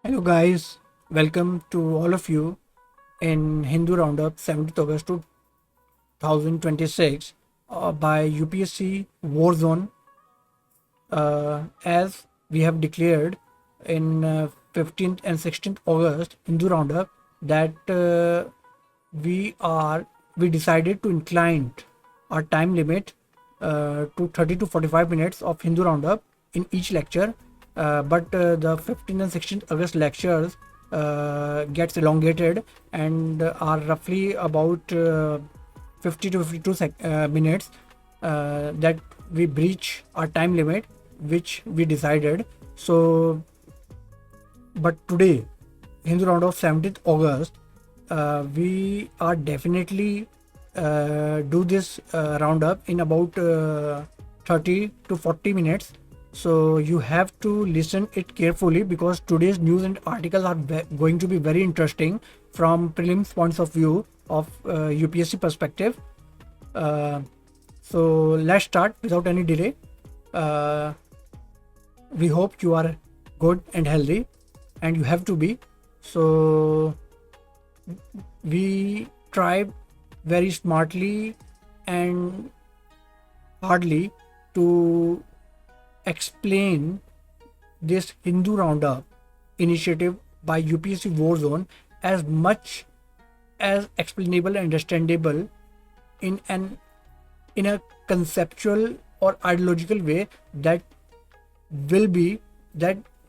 Hello, guys. Welcome to all of you in Hindu Roundup 17th August 2026 by UPSC Warzone. As we have declared in 15th and 16th August Hindu Roundup that we decided to incline our time limit to 30 to 45 minutes of Hindu Roundup in each lecture. But the 15th and 16th August lectures gets elongated and are roughly about 50 to 52 minutes that we breach our time limit which we decided. So, but today, Hindu Round of 17th August, we are definitely do this roundup in about 30 to 40 minutes. So you have to listen it carefully because today's news and articles are going to be very interesting from prelims points of view of UPSC perspective. So let's start without any delay. We hope you are good and healthy, and you have to be. So we try very smartly and hardly to explain this Hindu Roundup initiative by UPSC Warzone as much as explainable and understandable in a conceptual or ideological way that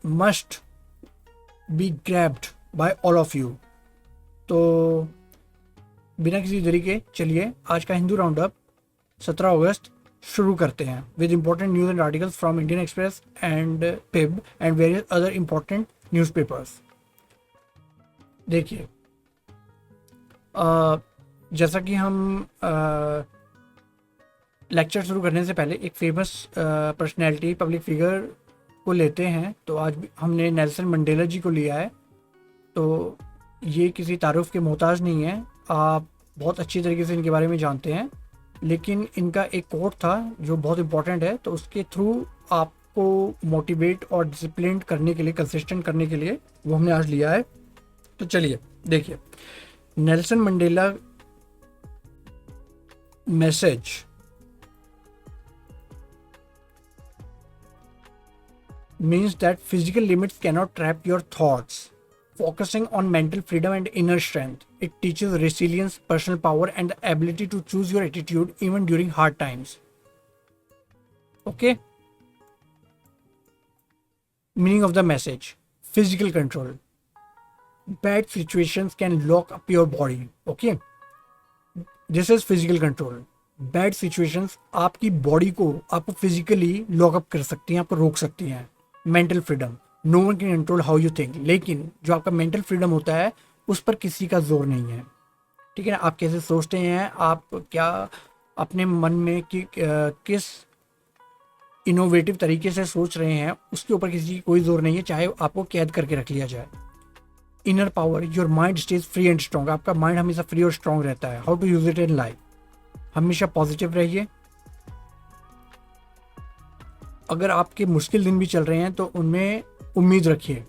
must be grabbed by all of you. तो बिना किसी देरी के चलिए आज का Hindu round up 17 अगस्त शुरू करते हैं with important news and articles from Indian Express and PIB and various other important newspapers. देखिए, जैसा कि हम लेक्चर शुरू करने से पहले एक फेमस पर्सनैलिटी पब्लिक फिगर को लेते हैं, तो आज हमने नेल्सन मंडेला जी को लिया है। तो ये किसी तारुफ के मोहताज नहीं है, आप बहुत अच्छी तरीके से इनके बारे में जानते हैं, लेकिन इनका एक कोट था जो बहुत इंपॉर्टेंट है, तो उसके थ्रू आपको मोटिवेट और डिसिप्लिन करने के लिए, कंसिस्टेंट करने के लिए वो हमने आज लिया है। तो चलिए देखिए, Nelson Mandela message means that physical limits cannot trap your thoughts. Focusing on mental freedom and inner strength, it teaches resilience, personal power, and the ability to choose your attitude even during hard times. Okay? Meaning of the message: physical control. Bad situations can lock up your body. Okay? This is physical control. Bad situations आपकी body को आपको physically lockup कर सकती हैं, आपको रोक सकती हैं। Mental freedom, no one can control how you think, लेकिन जो आपका मेंटल फ्रीडम होता है उस पर किसी का जोर नहीं है। ठीक है ना, आप कैसे सोचते हैं, आप क्या अपने मन में किस इनोवेटिव तरीके से सोच रहे हैं, उसके ऊपर किसी की कोई जोर नहीं है, चाहे आपको कैद करके रख लिया जाए। Inner power, your mind stage free and strong, आपका माइंड हमेशा फ्री और स्ट्रॉन्ग रहता है। How to use it in life, हमेशा पॉजिटिव रहिए। अगर आपके मुश्किल दिन भी चल रहे हैं तो उनमें उम्मीद रखिए।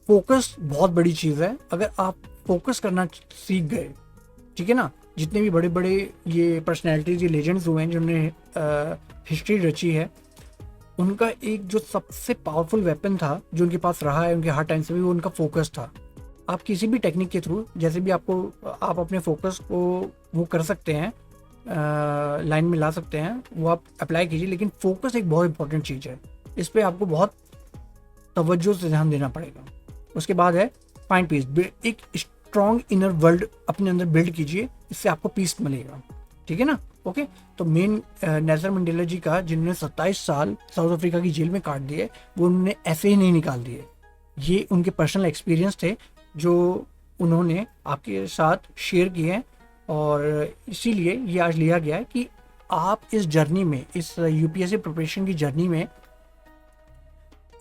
फोकस बहुत बड़ी चीज़ है, अगर आप फोकस करना सीख गए, ठीक है ना, जितने भी बड़े बड़े ये पर्सनैलिटीज, ये लेजेंड्स हुए हैं जिन्होंने हिस्ट्री रची है, उनका एक जो सबसे पावरफुल वेपन था जो उनके पास रहा है उनके हार्ड टाइम से भी, वो उनका फोकस था। आप किसी भी टेक्निक के थ्रू जैसे भी आप अपने फोकस को वो कर सकते हैं, लाइन में ला सकते हैं, वो आप अप्लाई कीजिए, लेकिन फोकस एक बहुत इंपॉर्टेंट चीज़ है, इस पर आपको बहुत तवज्जो से ध्यान देना पड़ेगा। उसके बाद है फाइंड पीस, एक स्ट्रॉन्ग इनर वर्ल्ड अपने अंदर बिल्ड कीजिए, इससे आपको पीस मिलेगा। ठीक है ना, ओके। तो मेन नेल्सन मंडेला जी का, जिन्होंने 27 साल साउथ अफ्रीका की जेल में काट दिए, वो उन्होंने ऐसे ही नहीं निकाल दिए, ये उनके पर्सनल एक्सपीरियंस थे जो उन्होंने आपके साथ शेयर किए हैं, और इसीलिए ये आज लिया गया है कि आप इस जर्नी में, इस यूपीएससी प्रिपरेशन की जर्नी में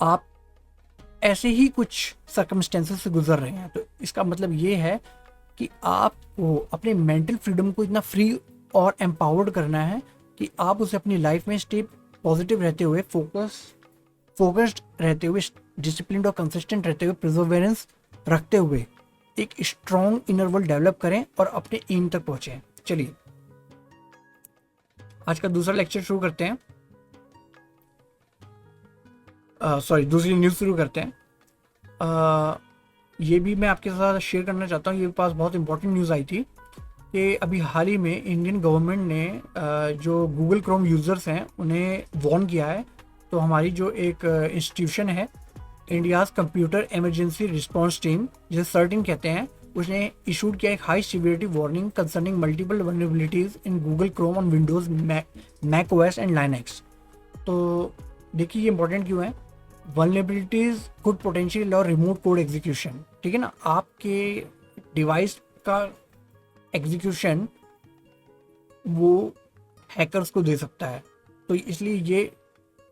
आप ऐसे ही कुछ सर्कमस्टेंसेस से गुजर रहे हैं, तो इसका मतलब ये है कि आपको अपने मेंटल फ्रीडम को इतना फ्री और एम्पावर्ड करना है कि आप उसे अपनी लाइफ में स्टे पॉजिटिव रहते हुए, फोकस्ड रहते हुए डिसिप्लिन और कंसिस्टेंट रहते हुए, प्रिजर्वेरेंस रखते हुए एक स्ट्रॉन्ग इनर वर्ल्ड डेवलप करें और अपने एम तक पहुंचे। चलिए आज का दूसरा लेक्चर शुरू करते हैं, दूसरी न्यूज़ शुरू करते हैं। ये भी मैं आपके साथ शेयर करना चाहता हूँ। ये पास बहुत इंपॉर्टेंट न्यूज़ आई थी कि अभी हाल ही में इंडियन गवर्नमेंट ने जो गूगल क्रोम यूज़र्स हैं उन्हें वार्न किया है। तो हमारी जो एक इंस्टीट्यूशन है, India's computer emergency response team, जिसे सर्टिन कहते हैं, उसने इशूड किया एक high severity warning concerning multiple vulnerabilities in Google Chrome on Windows, Mac OS and Linux. तो देखिए ये इंपॉर्टेंट क्यों है। Vulnerabilities could potential allow remote code execution, ठीक है ना, आपके डिवाइस का एग्जीक्यूशन वो हैकर्स को दे सकता है। तो इसलिए ये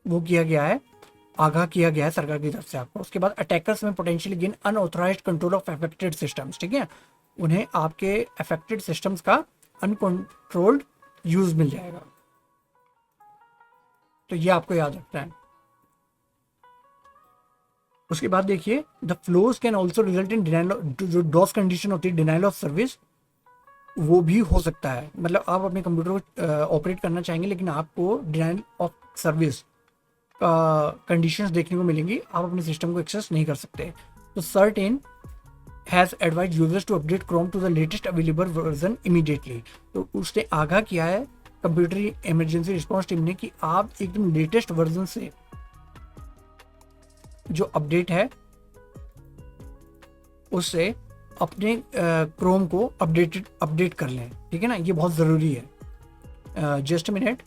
वो किया गया है, आगाह किया गया है सरकार की तरफ से आपको। उसके बाद attackers may potentially gain unauthorized control of affected systems, ठीक है, उन्हें आपके अफेक्टेड सिस्टम्स का अनकंट्रोल्ड यूज मिल जाएगा। तो ये आपको याद रखना है। उसके बाद देखिए the flows can also result in denial, जो डॉस कंडीशन होती है डिनाइल ऑफ सर्विस, वो भी हो सकता है। मतलब आप अपने कंप्यूटर को ऑपरेट करना चाहेंगे लेकिन आपको डिनाइल ऑफ सर्विस कंडीशंस देखने को मिलेंगी, आप अपने सिस्टम को एक्सेस नहीं कर सकते। तो CERT-In has advised users to update Chrome to the latest available version immediately. तो उसने आगाह किया है कंप्यूटर इमरजेंसी रिस्पांस टीम ने कि आप एकदम लेटेस्ट वर्जन से जो अपडेट है उससे अपने क्रोम को अपडेट कर लें, ठीक है ना, ये बहुत ज़रूरी है। Just minute,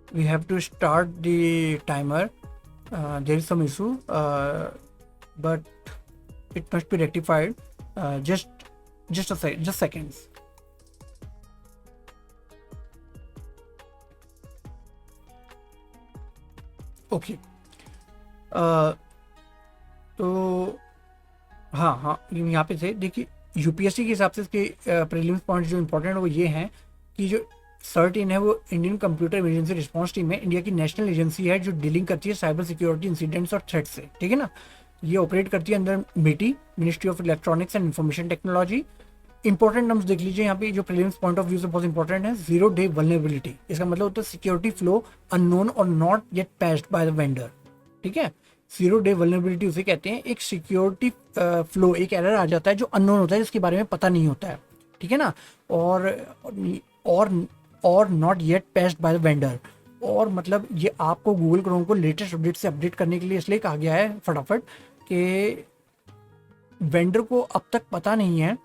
we have to start the timer. There is some issue, but it must be rectified. Just seconds. Okay. तो हाँ यहाँ पे से देखिए यूपीएससी के हिसाब से इसके प्रीलिम्स पॉइंट जो इम्पोर्टेंट है वो ये हैं कि जो सर्टिन है वो Indian computer emergency response team है, इंडिया की नेशनल एजेंसी है जो डीलिंग करती है साइबर सिक्योरिटी इंसिडेंट्स और थ्रेट से, ठीक है ना। ये ऑपरेट करती है अंडर मिटी, ministry of electronics and information technology. Important nums देख लीजिए यहाँ पे जो प्रीलिम्स पॉइंट ऑफ व्यू से बहुत इंपॉर्टेंट है। 0 डे वल्नरेबिलिटी, इसका मतलब होता है सिक्योरिटी फ्लो अननोन और not yet patched by the vendor, ठीक है। 0 डे वल्नरेबिलिटी उसे कहते हैं, एक सिक्योरिटी फ्लो, एक एरर आ जाता है जो अननोन होता है, जिसके बारे में पता नहीं होता है, ठीक है ना, और not yet patched by the vendor. और मतलब ये आपको गूगल क्रोम को लेटेस्ट अपडेट से अपडेट करने के लिए इसलिए कहा गया है फटाफट कि वेंडर को अब तक पता नहीं है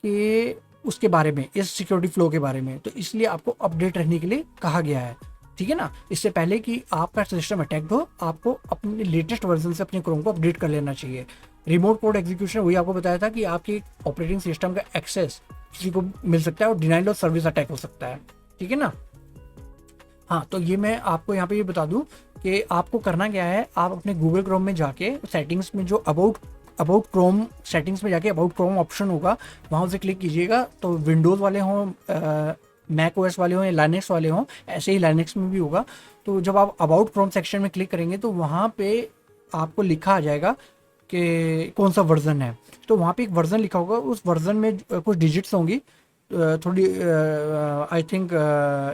कि उसके बारे में, इस सिक्योरिटी फ्लो के बारे में, तो इसलिए आपको अपडेट रहने के लिए कहा गया है, ठीक है ना। इससे पहले कि आपका सिस्टम अटैक हो, आपको अपने लेटेस्ट वर्जन से अपने क्रोम को अपडेट कर लेना चाहिए। रिमोट कोड एग्जीक्यूशन, वही आपको बताया था कि आपकी ऑपरेटिंग सिस्टम का एक्सेस किसी को मिल सकता है और डिनाइल ऑफ सर्विस अटैक हो सकता है, ठीक है ना। हाँ, तो ये मैं आपको यहाँ पे ये बता दूँ कि आपको करना क्या है। आप अपने गूगल क्रोम में जाके सेटिंग्स में जो अबाउट क्रोम सेटिंग्स में जाके अबाउट क्रोम ऑप्शन होगा, वहाँ से क्लिक कीजिएगा। तो विंडोज़ वाले हों, मैक ओएस वाले हों या लाइनक्स वाले हों, ऐसे ही लाइनक्स में भी होगा। तो जब आप अबाउट क्रोम सेक्शन में क्लिक करेंगे तो वहाँ पे आपको लिखा आ जाएगा कि कौन सा वर्जन है। तो वहाँ पे एक वर्जन लिखा होगा, उस वर्जन में कुछ डिजिट्स होंगी, थोड़ी आई थिंक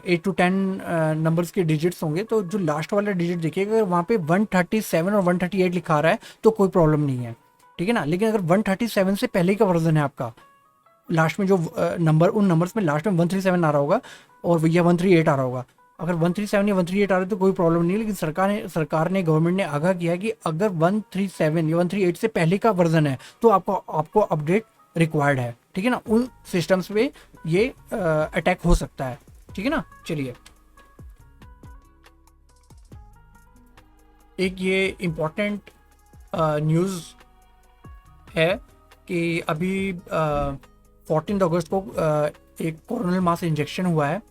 8 to 10 नंबर्स के डिजिट्स होंगे। तो जो लास्ट वाला डिजिट देखिएगा, अगर वहाँ पे 137 और 138 लिखा आ रहा है तो कोई प्रॉब्लम नहीं है, ठीक है ना। लेकिन अगर 137 से पहले का वर्जन है आपका, लास्ट में जो नंबर, उन नंबर्स में लास्ट में 137 आ रहा होगा और या 138 आ रहा होगा, अगर 137 या 138 आ रहा है तो कोई प्रॉब्लम नहीं है। लेकिन सरकार ने गवर्नमेंट ने आगाह किया कि अगर 137 या 138 से पहले का वर्जन है तो आपको अपडेट रिक्वायर्ड है, ठीक है ना। उन सिस्टम्स पे ये अटैक हो सकता है, ठीक है ना। चलिए, एक ये इम्पोर्टेंट न्यूज़ है कि अभी 14 अगस्त को एक कोरोनल मास इंजेक्शन हुआ है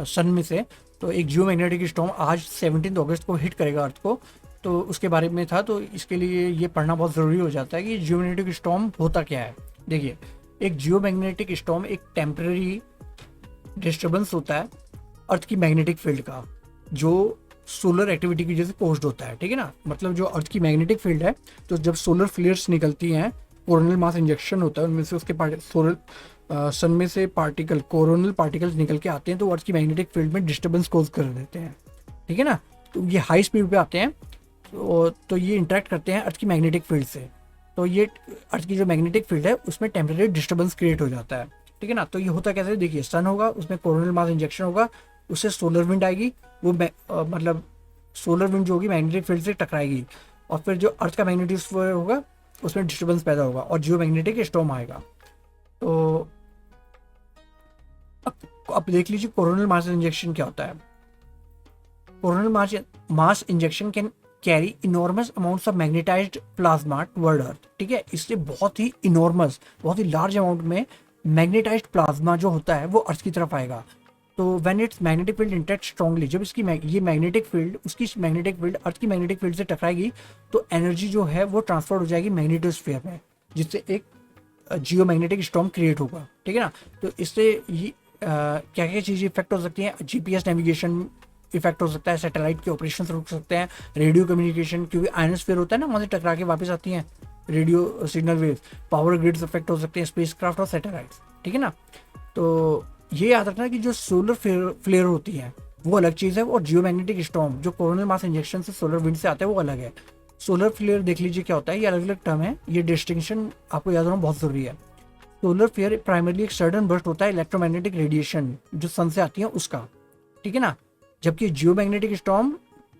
सन में से। तो एक जियो मैग्नेटिक स्टॉर्म आज 17 अगस्त को हिट करेगा अर्थ को। तो उसके बारे में था, तो इसके लिए ये पढ़ना बहुत ज़रूरी हो जाता है कि जियोमैग्नेटिक स्टॉर्म होता क्या है। देखिए, एक जियोमैग्नेटिक स्टॉर्म एक टेम्पररी डिस्टर्बेंस होता है अर्थ की मैग्नेटिक फील्ड का, जो सोलर एक्टिविटी की वजह से पोस्ट होता है, ठीक है ना। मतलब जो अर्थ की मैग्नेटिक फील्ड है, तो जब सोलर फ्लेयर्स निकलती हैं, कोरोनल मास इंजेक्शन होता है उनमें से, उसके सोलर सन में से पार्टिकल, कोरोनल पार्टिकल्स निकल के आते हैं, तो अर्थ की मैग्नेटिक फील्ड में डिस्टर्बेंस कोज कर देते हैं, ठीक है ना। तो ये हाई स्पीड पे आते हैं, तो ये इंटरेक्ट करते हैं अर्थ की मैग्नेटिक फील्ड से, तो ये अर्थ की जो मैग्नेटिक फील्ड है उसमें टेम्परेरी डिस्टर्बेंस क्रिएट हो जाता है, ठीक है ना। तो ये होता कैसे, देखिए, सन होगा, उसमें कोरोनल मास इंजेक्शन होगा, उससे सोलर विंड आएगी, वो मतलब सोलर विंड जो होगी मैग्नेटिक फील्ड से टकराएगी, और फिर जो अर्थ का मैग्नेटिक होगा उसमें डिस्टर्बेंस पैदा होगा और जियो मैग्नेटिक स्टॉर्म आएगा। तो अब देख लीजिए कोरोनल मास इंजेक्शन क्या होता है। Coronal mass injection can carry enormous amounts of magnetised plasma toward earth, ठीक है। इससे बहुत ही इनॉर्मस, बहुत ही लार्ज अमाउंट में मैग्नेटाइज्ड प्लाज्मा जो होता है वो अर्थ की तरफ आएगा। तो when its magnetic field interact strongly, जब इसकी ये मैग्नेटिक फील्ड, उसकी मैग्नेटिक फील्ड अर्थ की मैग्नेटिक फील्ड से टकराएगी, तो एनर्जी जो है वो ट्रांसफर हो जाएगी मैग्नेटोस्फीयर में, जिससे एक जियोमैग्नेटिक स्टॉर्म क्रिएट होगा, ठीक है ना। तो इससे ये क्या क्या चीज़ें इफेक्ट हो सकती हैं, जीपीएस नेविगेशन इफेक्ट हो सकता है, सैटेलाइट के ऑपरेशन रुक सकते हैं, रेडियो कम्युनिकेशन, क्योंकि आयनोस्फीयर होता है ना, वहाँ से टकरा के वापस आती हैं radio signal waves, power grids effect हो सकते हैं, स्पेसक्राफ्ट और सैटेलाइट्स, ठीक है ना। तो ये याद रखना कि जो सोलर फ्लेयर होती है वो अलग चीज़ है, और जियोमैग्नेटिक स्टॉर्म जो कोरोनल मास इंजेक्शन से सोलर विंड से आता है वो अलग है। सोलर फ्लेयर देख लीजिए क्या होता है, ये अलग अलग टर्म है, ये डिस्टिंक्शन आपको याद रखना बहुत ज़रूरी है। सोलर फ्लेयर प्राइमरली एक सडन बर्स्ट होता है इलेक्ट्रोमैग्नेटिक रेडिएशन जो सन से आती है उसका, ठीक है ना। जबकि जियोमैग्नेटिक स्टॉर्म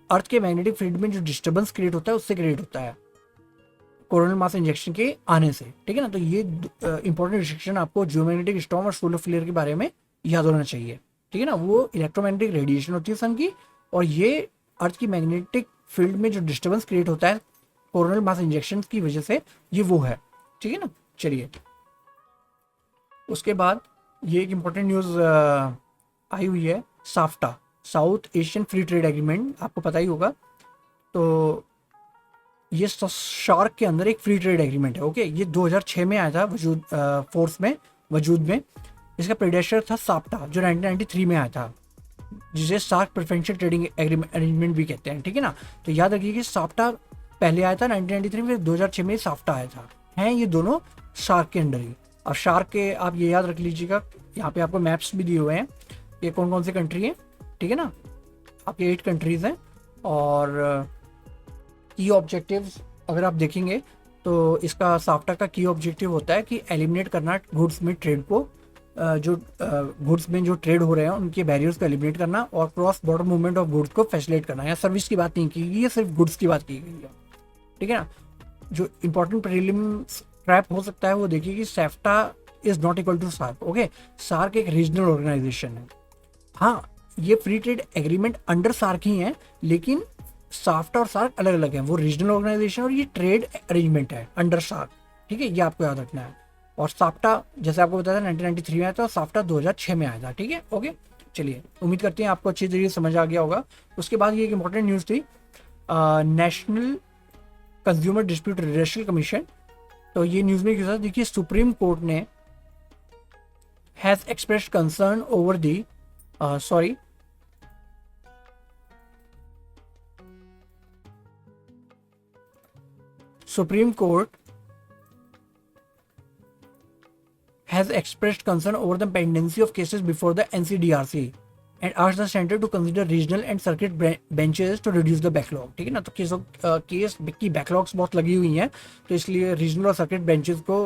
अर्थ के मैग्नेटिक फील्ड में जो डिस्टर्बेंस क्रिएट होता है उससे क्रिएट होता है, कोरोनल मास इंजेक्शन के आने से, ठीक है ना। तो ये इंपॉर्टेंट डिस्टिंक्शन आपको जियोमैग्नेटिक स्टॉर्म और सोलर फ्लेयर के बारे में याद होना चाहिए, ठीक है ना। वो इलेक्ट्रोमैग्नेटिक रेडिएशन होती है सन की, और ये अर्थ की मैग्नेटिक फील्ड में जो डिस्टर्बेंस क्रिएट होता है कोरोनल मास इंजेक्शन की वजह से, ये वो है, ठीक है ना। चलिए, उसके बाद ये एक इम्पॉर्टेंट न्यूज़ आई हुई है, SAFTA, south Asian free trade agreement, आपको पता ही होगा। तो ये शार्क के अंदर एक फ्री ट्रेड एग्रीमेंट है, ओके। ये 2006 में आया था वजूद में। इसका प्रेडेशर था साप्टा जो 1993 में आया था, जिसे सार्क प्रेफरेंशियल ट्रेडिंग अरेंजमेंट भी कहते हैं, ठीक है ना। तो याद रखिए कि साप्टा पहले आया था 1993 में, 2006 में साफ्टा आया था, हैं ये दोनों शार्क के अंडर ही। अब शार्क के आप ये याद रख लीजिएगा, यहाँ पे आपको मैप्स भी दिए हुए हैं, ये कौन कौन सी कंट्री है, ठीक है ना। आपके 8 कंट्रीज हैं, और की ऑब्जेक्टिव्स अगर आप देखेंगे तो इसका साफ्टा का की ऑब्जेक्टिव होता है कि एलिमिनेट करना गुड्स में ट्रेड को, जो गुड्स में जो ट्रेड हो रहे हैं उनके बैरियर्स को एलिमिनेट करना, और cross border movement of goods को फैसिलिटेट करना। या सर्विस की बात नहीं की गई है, सिर्फ गुड्स की बात की गई है, ठीक है ना। जो इंपॉर्टेंट प्रीलिम्स ट्रैप हो सकता है वो देखिए कि SAFTA is not equal to SAARC, okay. SAARC एक रीजनल ऑर्गेनाइजेशन है, हाँ, ये free trade agreement under SAARC ही है, लेकिन साफ्टा और सार्क अलग अलग हैं, वो रीजनल ऑर्गेनाइजेशन और ये ट्रेड अरेंजमेंट है अंडर सार्क, ठीक है, ये आपको याद रखना है। और साफ्टा जैसे आपको बताया था 1993 में आया था, और साफ्टा 2006 में आया था, ठीक है, ओके। चलिए, उम्मीद करते हैं आपको अच्छी तरीके से समझ आ गया होगा। उसके बाद ये एक इंपॉर्टेंट न्यूज़ थी, national consumer dispute redressal commission. तो ये न्यूज़ में क्या था, देखिए, सुप्रीम कोर्ट ने has expressed concern over the Supreme Court has expressed concern over the pendency of cases before the NCDRC and asked the center to consider regional and circuit benches to reduce the backlog, ठीक है ना। तो case की backlogs बहुत लगी हुई हैं, तो इसलिए रीजनल और सर्किट बेंचेस को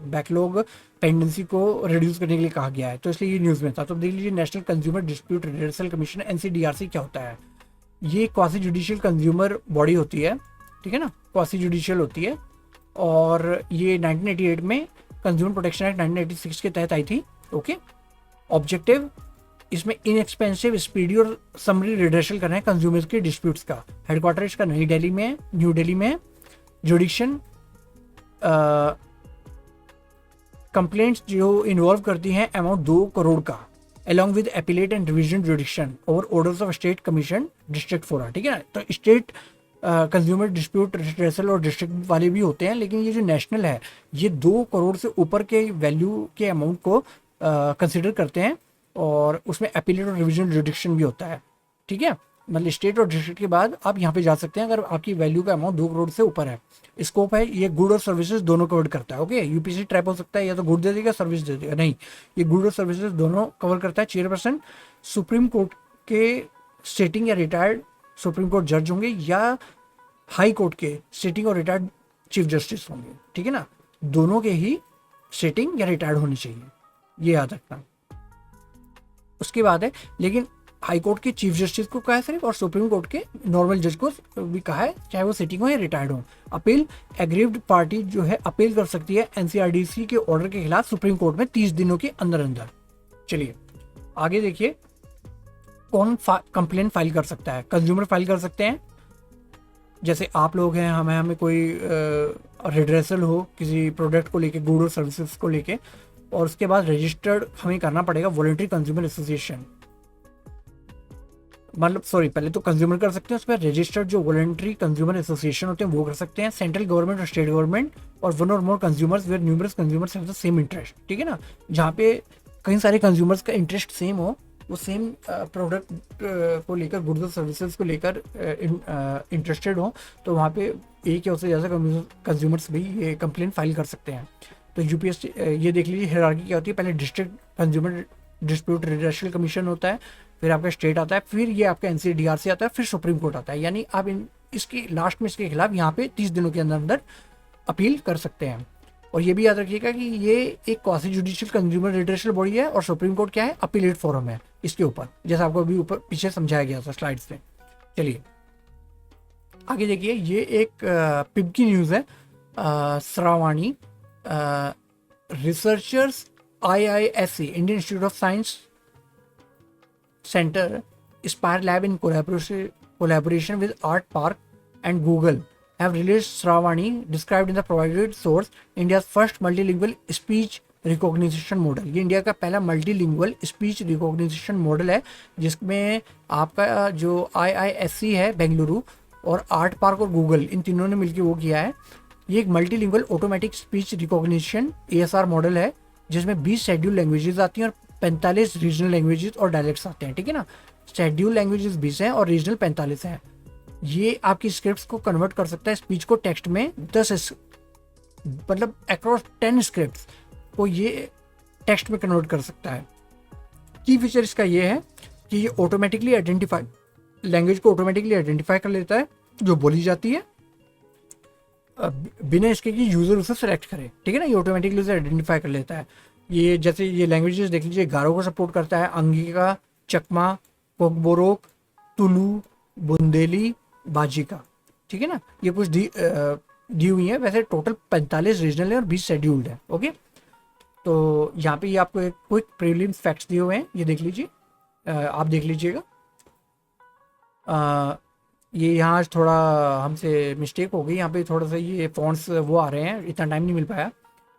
बैकलॉग पेंडेंसी को रिड्यूस करने के लिए कहा गया है, तो इसलिए ये न्यूज़ में था। तो देख लीजिए, national consumer dispute redressal commission NCDRC क्या होता है। ये क्वासी जुडिशियल कंज्यूमर बॉडी होती है, ठीक है ना, क्वासी जुडिशियल होती है, और ये 1988 में कंज्यूमर प्रोटेक्शन एक्ट 1986 के तहत आई थी, ओके। ऑब्जेक्टिव इसमें इनएक्सपेंसिव, स्पीडी और समरी रिड्रेसल करना है कंज्यूमर्स के डिस्प्यूट्स का। हेडक्वार्टर इसका न्यू दिल्ली में। जुडिक्शन कंप्लेंट्स जो इन्वॉल्व करती हैं अमाउंट 2 करोड़ का, along with appellate and revision jurisdiction over orders of state commission district fora, ठीक है ना। तो स्टेट कंज्यूमर डिस्प्यूट रिड्रेसल और डिस्ट्रिक्ट वाले भी होते हैं, लेकिन ये जो नेशनल है ये 2 करोड़ से ऊपर के वैल्यू के अमाउंट को कंसिडर करते हैं, और उसमें अपीलेट और रिविजनल जुडिक्शन भी होता है। ठीक है, मतलब स्टेट और डिस्ट्रिक्ट के बाद आप यहाँ पे जा सकते हैं अगर आपकी वैल्यू का अमाउंट 2 करोड़ से ऊपर है। स्कोप है ये गुड और सर्विसेज दोनों कवर करता है। ओके, यूपीसी ट्रैप हो सकता है, या तो गुड दे देगा सर्विस दे देगा, नहीं, ये गुड और सर्विसेज दोनों कवर करता है। चेयरपर्सन सुप्रीम कोर्ट के सिटिंग या रिटायर्ड सुप्रीम कोर्ट जज होंगे, या हाई कोर्ट के सिटिंग और रिटायर्ड चीफ जस्टिस होंगे। ठीक है ना, दोनों के ही सिटिंग या रिटायर्ड होनी चाहिए, ये याद रखना। उसके बाद है, लेकिन हाई कोर्ट के चीफ जस्टिस को कहा है सिर्फ, और सुप्रीम कोर्ट के नॉर्मल जज को भी कहा है, चाहे वो सिटिंग हो या रिटायर्ड हो। अपील, एग्रीव्ड पार्टी जो है अपील कर सकती है एनसीआरडीसी के ऑर्डर के खिलाफ सुप्रीम कोर्ट में 30 दिनों के अंदर अंदर। चलिए आगे देखिए, कौन कंप्लेन फाइल कर सकता है। कंज्यूमर फाइल कर सकते हैं, जैसे आप लोग हैं, हमें कोई रिड्रेसल हो किसी प्रोडक्ट को लेके, गुड और सर्विसेज को लेके, और उसके बाद रजिस्टर्ड हमें करना पड़ेगा वॉलंटरी कंज्यूमर एसोसिएशन, मतलब सॉरी, पहले तो कंज्यूमर कर सकते हैं, उसके बाद रजिस्टर्ड जो वॉलंटरी कंज्यूमर एसोसिएशन होते हैं वो कर सकते हैं। सेंट्रल गवर्नमेंट और स्टेट गवर्नमेंट और वन और more consumers where numerous consumers have the same interest. ठीक है ना, जहाँ पे कई सारे कंज्यूमर्स का इंटरेस्ट सेम हो, वो सेम प्रोडक्ट को लेकर, गुड्स और सर्विसेज को लेकर इंटरेस्टेड हो, तो वहाँ पे एक या उससे ज़्यादा कंज्यूमर्स भी ये कंप्लेन फाइल कर सकते हैं। तो यूपीएससी ये देख लीजिए हायरार्की क्या होती है, पहले district consumer dispute redressal commission होता है, फिर आपका स्टेट आता है, फिर ये आपका एनसीडीआरसी आता है, फिर सुप्रीम कोर्ट आता है। यानी आप इसके लास्ट में इसके खिलाफ यहाँ पे 30 दिनों के अंदर अंदर अपील कर सकते हैं। और ये भी याद रखिएगा कि ये एक quasi judicial consumer redressal body है, और सुप्रीम कोर्ट क्या है, अपीलेट फोरम है इसके ऊपर, जैसा आपको अभी ऊपर पीछे समझाया गया था स्लाइड्स में। चलिए आगे देखिए, ये एक पिप की न्यूज़ है, Shravani researchers IISc Indian institute of science centre Aspire Lab in collaboration with Art Park and Google have released Shravani, described in the provided source, India's first multilingual speech recognition model। ये India का पहला multilingual speech recognition model है, जिसमें आपका जो IISc है बेंगलुरु और art park और गूगल, इन तीनों ने मिलकर वो किया है। ये एक multilingual automatic speech recognition ASR model है, जिसमें 20 शेड्यूल लैंग्वेजेस आती हैं और 45 रीजनल लैंग्वेजेस और डायलेक्ट्स आते हैं। ठीक है ना, शेड्यूल लैंग्वेजेस 20 हैं और रीजनल 45 हैं। ये आपकी स्क्रिप्ट्स को कन्वर्ट कर सकता है स्पीच को टेक्स्ट में, 10 मतलब अक्रॉस 10 स्क्रिप्ट्स को ये टेक्स्ट में कन्वर्ट कर सकता है। की फीचर इसका ये है कि ये ऑटोमेटिकली आइडेंटिफाई, लैंग्वेज को ऑटोमेटिकली आइडेंटिफाई कर लेता है जो बोली जाती है, बिना इसके कि यूजर उसे सेलेक्ट करे। ठीक है ना, ये ऑटोमेटिकली उसे आइडेंटिफाई कर लेता है। ये जैसे ये लैंग्वेजेस देख लीजिए, गारो को सपोर्ट करता है, अंगिका, चकमा, कोकबोरोक, तुलु, बुंदेली, बाजिका। ठीक है ना, ये कुछ दी हुई है। वैसे टोटल 45 रीजनल है और 20 शेड्यूल्ड है। ओके, तो यहाँ पे ये आपको एक क्विक प्रीलिम फैक्ट्स दिए हुए हैं, ये देख लीजिए, आप देख लीजिएगा। ये यहाँ थोड़ा हमसे मिस्टेक हो गई, यहाँ पे थोड़ा सा ये फॉन्ट्स वो आ रहे हैं, इतना टाइम नहीं मिल पाया,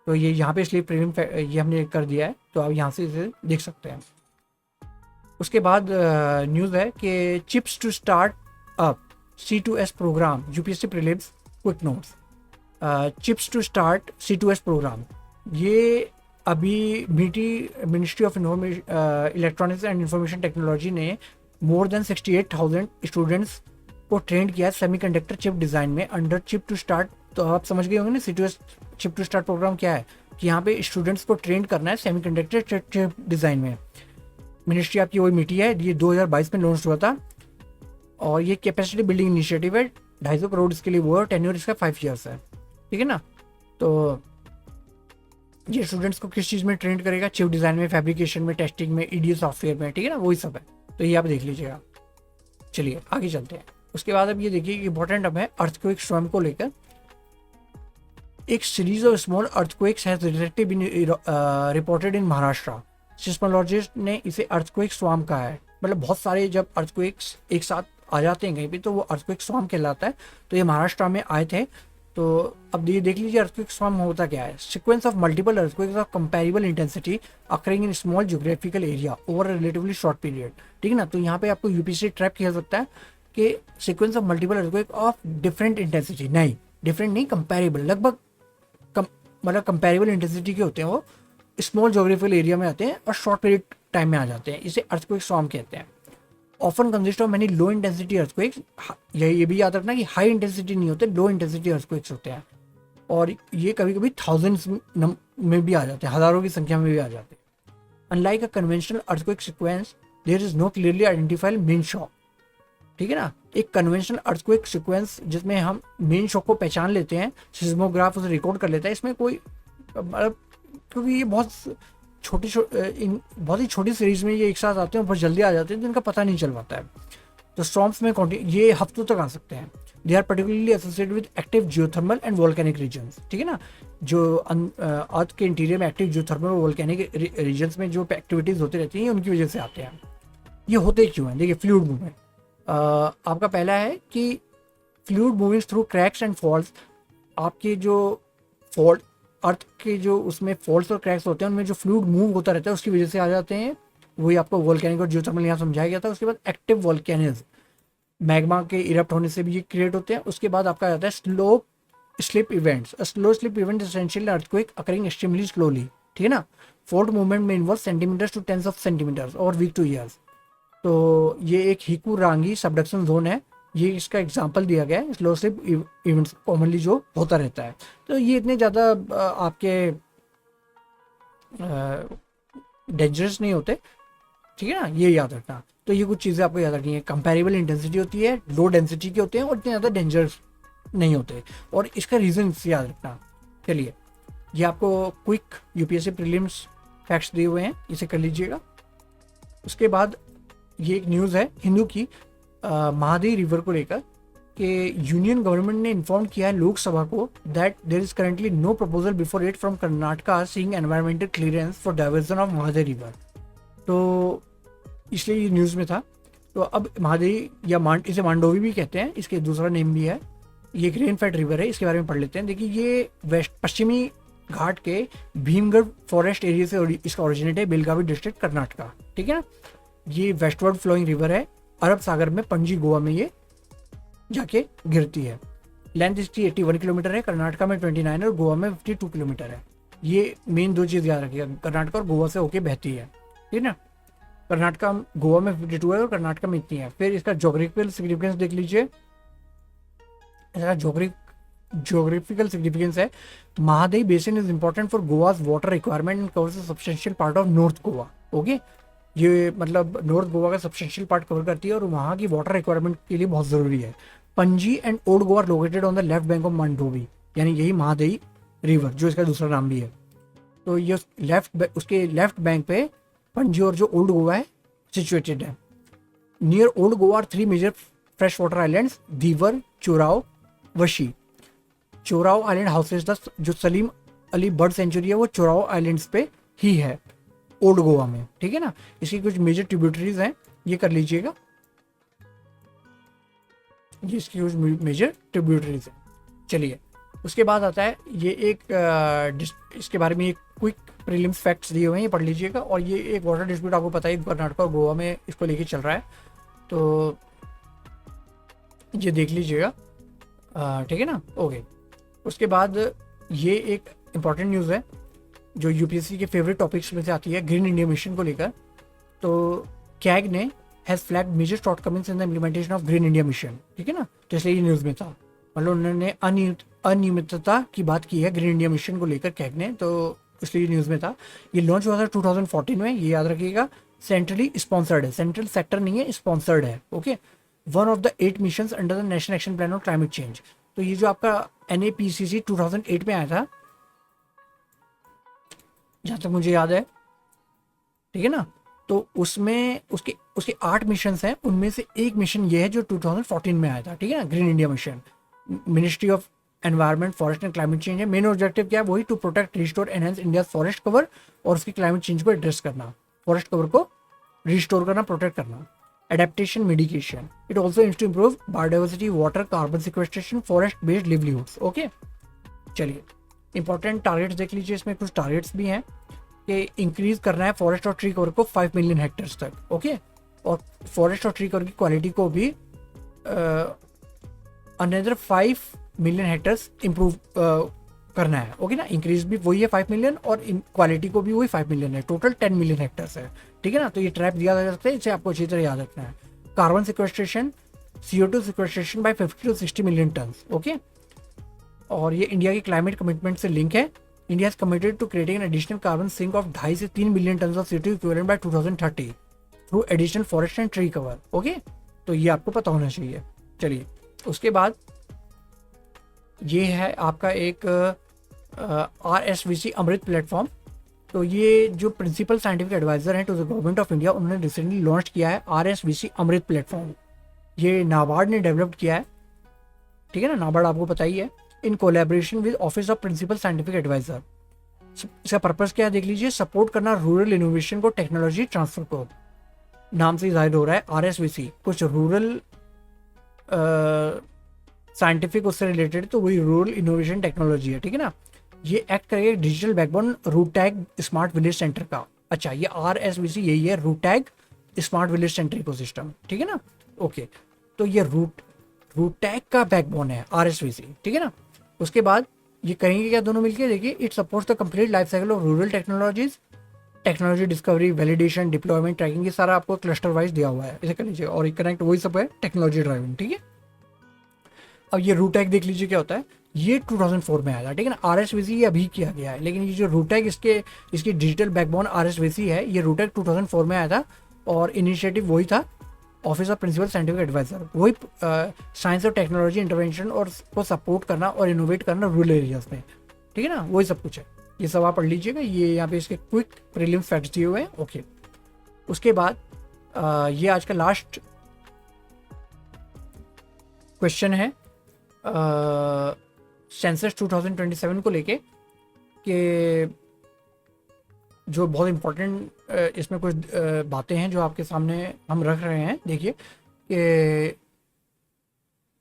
तो ये यहाँ पे इसलिए प्रीमियम ये हमने कर दिया है, तो आप यहाँ से इसे देख सकते हैं। उसके बाद न्यूज़ है कि chips to start up C2S program, UPSC prelims quick notes. Chips to start C2S program, ये अभी ministry of electronics and information technology ने मोर देन 68,000 स्टूडेंट्स को ट्रेंड किया सेमीकंडक्टर चिप डिज़ाइन में अंडर चिप टू स्टार्ट। तो आप समझ गए होंगे ना C2S chip to start programme क्या है, कि यहाँ पे स्टूडेंट्स को ट्रेंड करना है सेमीकंडक्टर चिप डिज़ाइन में। मिनिस्ट्री आपकी वही मीटी है, ये 2022 में लॉन्च हुआ था, और ये कैपेसिटी बिल्डिंग इनिशिएटिव है, 250 करोड़ इसके लिए वो है, टेन्योर इसका 5 ईयर्स है। ठीक है ना, तो ये स्टूडेंट्स को किस चीज़ में ट्रेंड करेगा, चिप डिज़ाइन में, फैब्रिकेशन में, टेस्टिंग में, EDA सॉफ्टवेयर में। ठीक है ना, वही सब है, तो ये आप देख लीजिएगा। चलिए आगे चलते हैं। उसके बाद अब ये देखिए इंपॉर्टेंट अब है अर्थक्वेक स्वयं को लेकर। एक series of small earthquakes has reported in Maharashtra. Seismologist ने इसे अर्थक्वेक स्वाम कहा है, मतलब बहुत सारे जब अर्थक्वेक्स एक साथ आ जाते हैं कहीं पे तो वो अर्थक्वेक स्वाम कहलाता है। तो ये महाराष्ट्र में आए थे। तो अब ये देख लीजिए अर्थक्वेक स्वाम होता क्या है। Sequence of multiple earthquakes of comparable intensity occurring in small geographical area over relatively short period. ठीक है ना, तो यहाँ पे आपको यूपीसी ट्रैप किया सकता है कि sequence of multiple earthquake of different intensity, नहीं डिफरेंट नहीं, कंपेरेबल, लगभग मतलब कंपेरेबल इंटेंसिटी के होते हैं वो, स्मॉल जोग्राफिकल एरिया में आते हैं और शॉर्ट पीरियड टाइम में आ जाते हैं, इसे अर्थक्वेक स्टॉर्म कहते हैं। Often consist of many low intensity earthquakes, ये भी याद रखना कि हाई इंटेंसिटी नहीं होते, लो इंटेंसिटी अर्थक्वेक्स होते हैं, और ये कभी कभी थाउजेंड्स में भी आ जाते हैं, हज़ारों की संख्या में भी आ जाते हैं। Unlike a conventional earthquake sequence there is no clearly identified main shock, ठीक है ना। एक कन्वेंशनल अर्थक्वेक सीक्वेंस जिसमें हम मेन शॉक को पहचान लेते हैं, सिस्मोग्राफ उसे रिकॉर्ड कर लेता है, इसमें कोई मतलब क्योंकि ये बहुत ही छोटी सीरीज में ये एक साथ आते हैं, बहुत जल्दी आ जाते हैं, तो इनका पता नहीं चल पाता है। तो स्टॉर्म्स में ये हफ्तों तक आ सकते हैं। They are particularly associated with active geothermal and volcanic regions, ठीक है ना। जो अर्थ के इंटीरियर में एक्टिव जियोथर्मल और वोल्केनिक रीजन्स में जो एक्टिविटीज होती रहती हैं उनकी वजह से आते हैं। ये होते क्यों हैं? देखिए, फ्लूइड मूवमेंट आपका पहला है कि fluid moving through cracks and faults, आपके जो फॉल्ट अर्थ के जो उसमें फॉल्स और क्रैक्स होते हैं उनमें जो फ्लूइड मूव होता रहता है उसकी वजह से आ जाते हैं। वही आपको वोल्केनिक और जियोथर्मल यहाँ समझाया गया था। उसके बाद एक्टिव वोल्केनिज्म, मैग्मा के इरप्ट होने से भी ये क्रिएट होते हैं। उसके बाद आपका आता है slow slip events. Slow slip event essentially earthquake occurring extremely slowly, ठीक है ना। फॉल्ट मूवमेंट में involve centimetres to tens of centimetres और वीक टू ईयर्स। तो ये एक हिकुरांगी सबडक्शन जोन है, ये इसका एग्जांपल दिया गया है। स्लो स्लिप इवेंट्स कॉमनली जो होता रहता है, तो ये इतने ज़्यादा आपके डेंजरस नहीं होते, ठीक है ना, ये याद रखना। तो ये कुछ चीज़ें आपको याद रखनी है। कंपेरेबल इंटेंसिटी होती है, लो डेंसिटी के होते हैं और इतने ज़्यादा डेंजरस नहीं होते, और इसका रीजन याद रखना। चलिए, ये आपको क्विक यूपीएससी प्रीलिम्स फैक्ट्स दिए हुए हैं, इसे कर लीजिएगा। उसके बाद ये एक न्यूज़ है हिंदू की महादेवी रिवर को लेकर कि यूनियन गवर्नमेंट ने इन्फॉर्म किया है Lok Sabha that there is currently no proposal before it from Karnataka seeing environmental clearance for diversion of Mahadevi river. तो इसलिए ये न्यूज़ में था। तो अब महादेवी या इसे मांडोवी भी कहते हैं, इसके दूसरा नेम भी है। ये एक रेन फेड रिवर है, इसके बारे में पढ़ लेते हैं। देखिए, ये पश्चिमी घाट के भीमगढ़ फॉरेस्ट एरिया से इसका ओरिजिनेट है, बेलगावी डिस्ट्रिक्ट कर्नाटका, ठीक है ना। ये वेस्टवर्ड फ्लोइंग रिवर है, अरब सागर में पणजी गोवा में ये जाके गिरती है। लेंथ इसकी 81 किलोमीटर है, कर्नाटका में 29 और गोवा में 52 किलोमीटर है। ये मेन दो चीज़ याद रखिएगा, कर्नाटका और गोवा से होके बहती है, ठीक है ना। कर्नाटका गोवा में 52 है और कर्नाटका में इतनी है। फिर इसका जोग्राफिकल सिग्निफिकेंस देख लीजिए, इसका जोग्राफिकल सिग्निफिकेंस है Mahadevi basin is important for Goa's water requirement and covers a substantial part of north Goa. Okay, ये मतलब नॉर्थ गोवा का सब्सटेंशियल पार्ट कवर करती है और वहाँ की वाटर रिक्वायरमेंट के लिए बहुत ज़रूरी है। Panaji and old Goa located on the left bank of Mandovi, यानी यही महादेवी रिवर जो इसका दूसरा नाम भी है। तो ये उसके लेफ्ट बैंक पे पणजी और जो ओल्ड गोवा है सिचुएटेड है। Near old Goa are 3 major fresh water islands, Divar, Chorao, Vashi. Chorao island houses the जो सलीम अली बर्ड सेंचुरी है वो चोराव आइलैंड्स पे ही है ओल्ड गोवा में, ठीक है ना। इसकी कुछ मेजर ट्रिब्यूटरीज हैं, ये कर लीजिएगा, ये इसकी कुछ मेजर ट्रिब्यूटरीज हैं। चलिए, उसके बाद आता है ये एक इसके बारे में एक क्विक प्रीलिम्स फैक्ट्स दिए हुए हैं, ये पढ़ लीजिएगा। और ये एक वाटर डिस्प्यूट आपको पता है कर्नाटक और गोवा में इसको लेके चल रहा है, तो ये देख लीजिएगा, ठीक है ना। ओके, उसके बाद ये एक इम्पॉर्टेंट न्यूज़ है जो यूपीएससी के फेवरेट टॉपिक्स में से आती है, ग्रीन इंडिया मिशन को लेकर। तो कैग ने has flagged major shortcomings in the implementation of Green India Mission, ठीक है ना। तो इसलिए ये न्यूज़ में था, मतलब उन्होंने अनियमितता की बात की है ग्रीन इंडिया मिशन को लेकर कैग ने, तो इसलिए न्यूज़ में था। ये लॉन्च हुआ था 2014 में, ये याद रखिएगा। सेंट्रली स्पॉन्सर्ड है, सेंट्रल सेक्टर नहीं है, स्पॉन्सर्ड है। Okay, one of the 8 missions under the national action plan on climate change. तो ये जो आपका NAPCC 2008 में आया था, जहाँ तक मुझे याद है, ठीक है ना। तो उसमें उसके 8 मिशन हैं, उनमें से एक मिशन ये है जो 2014 में आया था, ठीक है ना, green India mission. Ministry of environment, forest and climate change है। मेन ऑब्जेक्टिव क्या है? वही to protect, restore, enhance India forest cover और उसकी क्लाइमेट चेंज को एड्रेस करना, फॉरेस्ट कवर को रिस्टोर करना, प्रोटेक्ट करना। Adaptation mitigation, it also aims to improve biodiversity, water, carbon sequestration, forest based livelihoods. Okay, चलिए इंपॉर्टेंट टारगेट्स देख लीजिए, इसमें कुछ टारगेट्स भी हैं कि इंक्रीज करना है फॉरेस्ट और ट्री कवर को 5 मिलियन हेक्टेयर्स तक। ओके, और फॉरेस्ट और ट्री कवर की क्वालिटी को भी अनदर 5 मिलियन हेक्टर्स इम्प्रूव करना है, ओके ना। इंक्रीज भी वही है 5 मिलियन और क्वालिटी को भी वही 5 मिलियन है, टोटल 10 मिलियन हेक्टर्स है, ठीक है ना। तो ये ट्रैप दिया जा सकता है, इसे आपको अच्छी तरह याद रखना है। Carbon sequestration, CO2 sequestration by 50 to 60 million ton, okay. और ये इंडिया की क्लाइमेट कमिटमेंट से लिंक है। India is committed to creating an additional carbon sink of 2.5 से 3 million ton of CO2 equivalent by 2030 through additional forest and tree cover, okay. तो ये आपको पता होना चाहिए। चलिए, उसके बाद ये है आपका एक RSVC अमृत प्लेटफॉर्म। तो ये जो प्रिंसिपल साइंटिफिक एडवाइजर हैं to the government of India, उन्होंने रिसेंटली लॉन्च किया है RSVC अमृत प्लेटफॉर्म। ये नाबार्ड ने डेवलप किया है, ठीक है ना। नाबार्ड आपको पता ही है, in collaboration with office of principal scientific adviser. इसका पर्पस क्या है देख लीजिए, सपोर्ट करना रूरल इनोवेशन को, टेक्नोलॉजी ट्रांसफर को। नाम से जाहिर हो रहा है RSVC कुछ रूरल साइंटिफिक उससे रिलेटेड, तो वही रूरल इनोवेशन टेक्नोलॉजी है, ठीक है ना। ये एक्ट करेगा digital backbone RuTAG smart village centre का। अच्छा, ये RSVC यही है, RuTAG smart village centre ecosystem, ठीक है ना। ओके, तो ये रूटैग का बैकबोन है RSVC, ठीक है ना। उसके बाद ये करेंगे क्या दोनों मिलकर, देखिए, it supports the complete life cycle of rural technologies, technology discovery, validation, deployment, tracking, ये सारा आपको क्लस्टर वाइज दिया हुआ है, इसे कर लीजिए। और कनेक्ट वही सब है, टेक्नोलॉजी ड्राइविंग, ठीक है। अब ये रूटैग देख लीजिए क्या होता है, ये 2004 में आया था, ठीक है ना। RSVC ये अभी किया गया है, लेकिन ये जो रूटैग इसकी डिजिटल बैकबोन RSVC है, ये रूटैग 2004 में आया था और इनिशिएटिव वही था, office of principal scientific adviser, वही साइंस और टेक्नोलॉजी इंटरवेंशन और को सपोर्ट करना और इनोवेट करना रूरल एरियाज में, ठीक है ना, वही सब कुछ है। ये सब आप पढ़ लीजिएगा, ये यहाँ पे इसके क्विक प्रीलिम फैक्ट्स दिए हुए हैं, ओके। उसके बाद ये आज का लास्ट क्वेश्चन है सेंसस 2027 को लेके, कि जो बहुत इंपॉर्टेंट इसमें कुछ बातें हैं जो आपके सामने हम रख रहे हैं। देखिए कि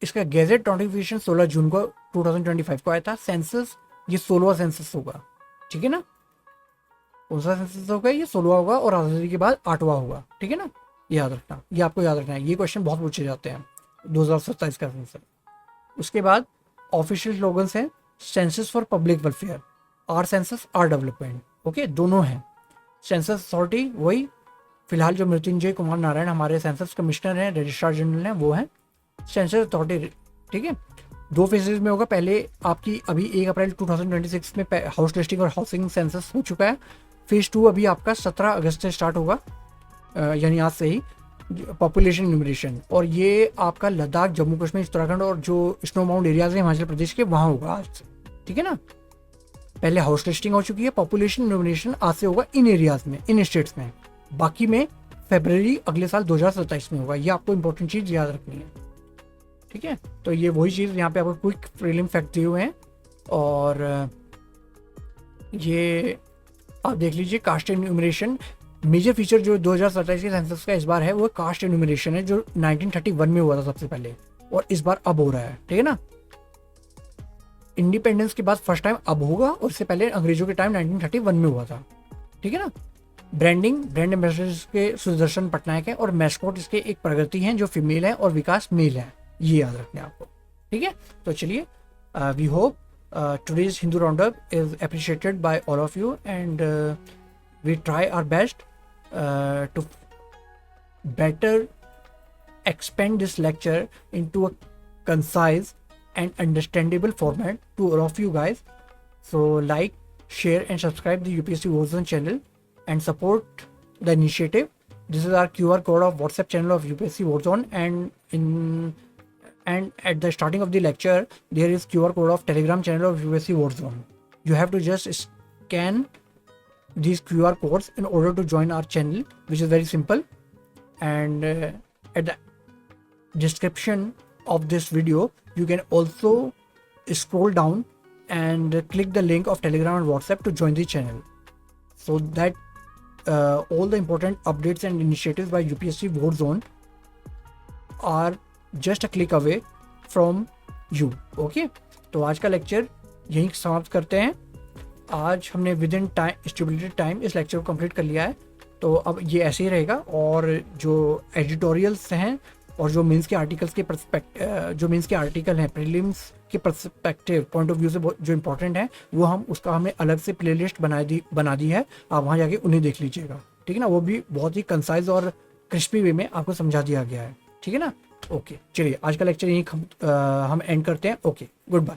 इसका गैजेट नोटिफिकेशन 16 जून को 2025 को आया था। सेंसस ये 16वां सेंसस होगा, ठीक है ना। कौन सा सेंसस होगा, ये 16वां होगा और आज़ादी के बाद 8वां होगा, ठीक है ना। याद रखना, ये आपको याद रखना है, ये क्वेश्चन बहुत पूछे जाते हैं 2027 का सेंसस। उसके बाद ऑफिशियल स्लोगन्स हैं, census for public welfare, our census our development, okay, दोनों हैं। सेंसस अथॉरिटी वही फिलहाल जो मृत्युंजय कुमार नारायण हमारे सेंसस कमिश्नर हैं, रजिस्ट्रार जनरल हैं, वो हैं सेंसस अथॉरिटी, ठीक है। 2 फेजेज में होगा। पहले आपकी अभी 1 अप्रैल 2026 में हाउस लिस्टिंग और हाउसिंग सेंसस हो चुका है। फेज 2 अभी आपका 17 अगस्त से स्टार्ट होगा, यानी आज से ही, पॉपुलेशन न्यूमरेशन। और ये आपका लद्दाख, जम्मू कश्मीर, उत्तराखंड और जो स्नो माउंट एरियाज हैं हिमाचल प्रदेश के, वहाँ होगा आज से, ठीक है ना। पहले हाउस लिस्टिंग हो चुकी है, पॉपुलेशन न्यूमरेशन आज से होगा इन एरियाज में, इन स्टेट्स में। बाकी में फरवरी अगले साल 2027 में होगा। ये आपको इंपॉर्टेंट चीज़ याद रखनी है, ठीक है। तो ये वही चीज़ यहाँ पे आपको क्विक प्रीलिम फैक्ट दिए हुए हैं। और ये आप देख लीजिए, कास्ट एन्यूमरेशन मेजर फीचर जो 2027 के सेंसस का इस बार है, वो कास्ट एन्यूमरेशन है, जो 1931 में हुआ था सबसे पहले, और इस बार अब हो रहा है, ठीक है ना। इंडिपेंडेंस के बाद फर्स्ट टाइम अब होगा, और इससे पहले अंग्रेजों के टाइम 1931 में हुआ था, ठीक है ना। ब्रांड एम्बेसडर के सुदर्शन पटनायक है, और मैस्कॉट इसके एक प्रगति हैं जो फीमेल है, और विकास मेल है, ये याद रखना है आपको, ठीक है। तो चलिए, we hope today's Hindu Roundup is appreciated by all of you, and we try our best to better expand this lecture into a concise and understandable format to all of you guys. So like, share and subscribe the UPSC Warzone channel and support the initiative. This is our QR code of WhatsApp channel of UPSC Warzone, and at the starting of the lecture there is QR code of Telegram channel of UPSC Warzone. You have to just scan these QR codes in order to join our channel, which is very simple. And at the description of this video you can also scroll down and click the link of Telegram and WhatsApp to join the channel, so that all the important updates and initiatives by UPSC Warzone are just a click away from you. Okay, तो आज का lecture यहीं समाप्त करते हैं। आज हमने with in time, stipulated time, इस लेक्चर को कंप्लीट कर लिया है। तो अब ये ऐसे ही रहेगा, और जो एडिटोरियल्स हैं और जो मेंस के आर्टिकल्स के जो मेंस के आर्टिकल हैं प्रीलिम्स के पर्सपेक्टिव पॉइंट ऑफ व्यू से जो इंपॉर्टेंट है, वो उसका हमने अलग से प्लेलिस्ट बना दी है, आप वहाँ जाके उन्हें देख लीजिएगा, ठीक है ना। वो भी बहुत ही कंसाइज और क्रिस्पी वे में आपको समझा दिया गया है, ठीक है ना। ओके, चलिए आज का लेक्चर यहीं हम एंड करते हैं। Okay, good bye.